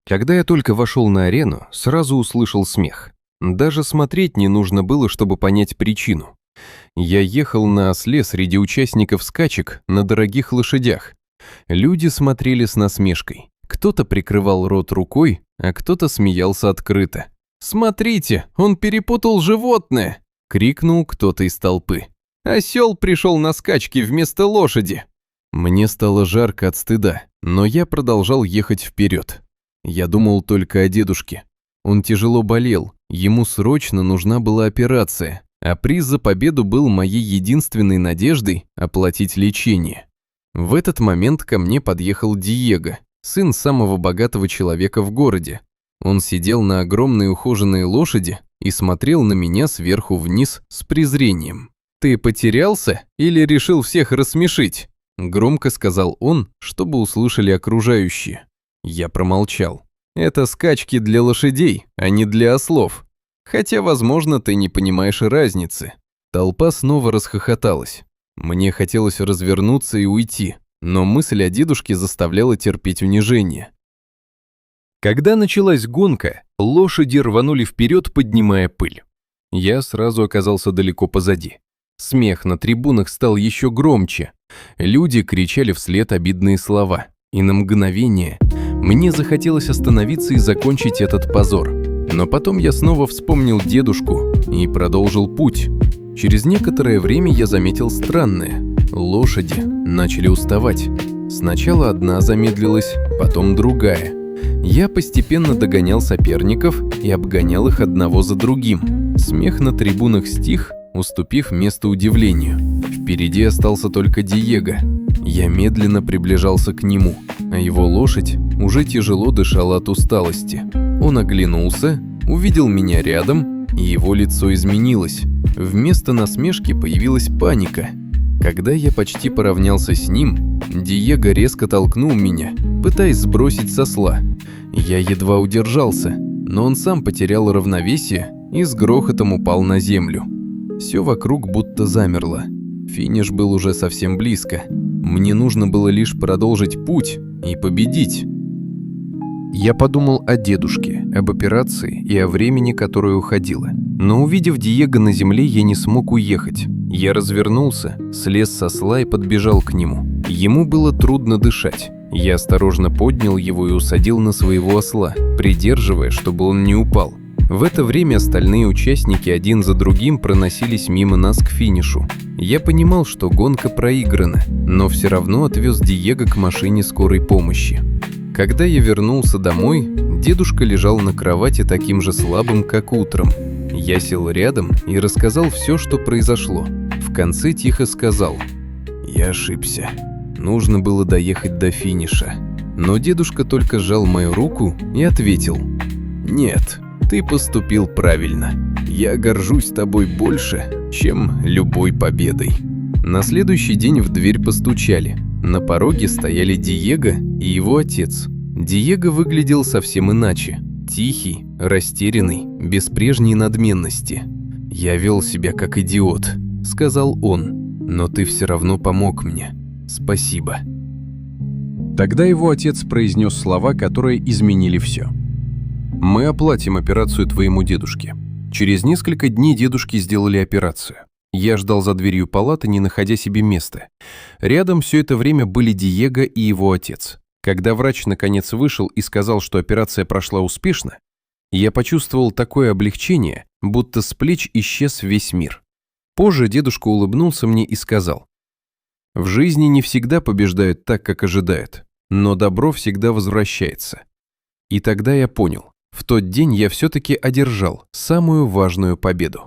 Когда я только вошел на арену, сразу услышал смех. Даже смотреть не нужно было, чтобы понять причину. Я ехал на осле среди участников скачек на дорогих лошадях. Люди смотрели с насмешкой. Кто-то прикрывал рот рукой, а кто-то смеялся открыто. «Смотрите, он перепутал животное!» — крикнул кто-то из толпы. «Осел пришел на скачки вместо лошади!» Мне стало жарко от стыда, но я продолжал ехать вперед. Я думал только о дедушке. Он тяжело болел, ему срочно нужна была операция, а приз за победу был моей единственной надеждой оплатить лечение. В этот момент ко мне подъехал Диего, сын самого богатого человека в городе. Он сидел на огромной ухоженной лошади и смотрел на меня сверху вниз с презрением. «Ты потерялся или решил всех рассмешить?» Громко сказал он, чтобы услышали окружающие. Я промолчал. «Это скачки для лошадей, а не для ослов. Хотя, возможно, ты не понимаешь разницы». Толпа снова расхохоталась. Мне хотелось развернуться и уйти, но мысль о дедушке заставляла терпеть унижение. Когда началась гонка, лошади рванули вперед, поднимая пыль. Я сразу оказался далеко позади. Смех на трибунах стал еще громче. Люди кричали вслед обидные слова. И на мгновение мне захотелось остановиться и закончить этот позор. Но потом я снова вспомнил дедушку и продолжил путь. Через некоторое время я заметил странное. Лошади начали уставать. Сначала одна замедлилась, потом другая. Я постепенно догонял соперников и обгонял их одного за другим. Смех на трибунах стих, уступив место удивлению. Впереди остался только Диего. Я медленно приближался к нему, а его лошадь уже тяжело дышала от усталости. Он оглянулся, увидел меня рядом, и его лицо изменилось. Вместо насмешки появилась паника. Когда я почти поравнялся с ним, Диего резко толкнул меня, пытаясь сбросить с осла. Я едва удержался, но он сам потерял равновесие и с грохотом упал на землю. Все вокруг будто замерло. Финиш был уже совсем близко. Мне нужно было лишь продолжить путь и победить. Я подумал о дедушке, об операции и о времени, которое уходило. Но увидев Диего на земле, я не смог уехать. Я развернулся, слез с осла и подбежал к нему. Ему было трудно дышать. Я осторожно поднял его и усадил на своего осла, придерживая, чтобы он не упал. В это время остальные участники один за другим проносились мимо нас к финишу. Я понимал, что гонка проиграна, но все равно отвез Диего к машине скорой помощи. Когда я вернулся домой, дедушка лежал на кровати таким же слабым, как утром. Я сел рядом и рассказал все, что произошло. В конце тихо сказал: «Я ошибся. Нужно было доехать до финиша». Но дедушка только сжал мою руку и ответил: «Нет, ты поступил правильно. Я горжусь тобой больше, чем любой победой». На следующий день в дверь постучали. На пороге стояли Диего и его отец. Диего выглядел совсем иначе. Тихий, растерянный, без прежней надменности. «Я вел себя как идиот», — сказал он. «Но ты все равно помог мне. Спасибо». Тогда его отец произнес слова, которые изменили все. «Мы оплатим операцию твоему дедушке». Через несколько дней дедушке сделали операцию. Я ждал за дверью палаты, не находя себе места. Рядом все это время были Диего и его отец. Когда врач наконец вышел и сказал, что операция прошла успешно, я почувствовал такое облегчение, будто с плеч исчез весь мир. Позже дедушка улыбнулся мне и сказал: «В жизни не всегда побеждают так, как ожидают, но добро всегда возвращается». И тогда я понял, в тот день я все-таки одержал самую важную победу.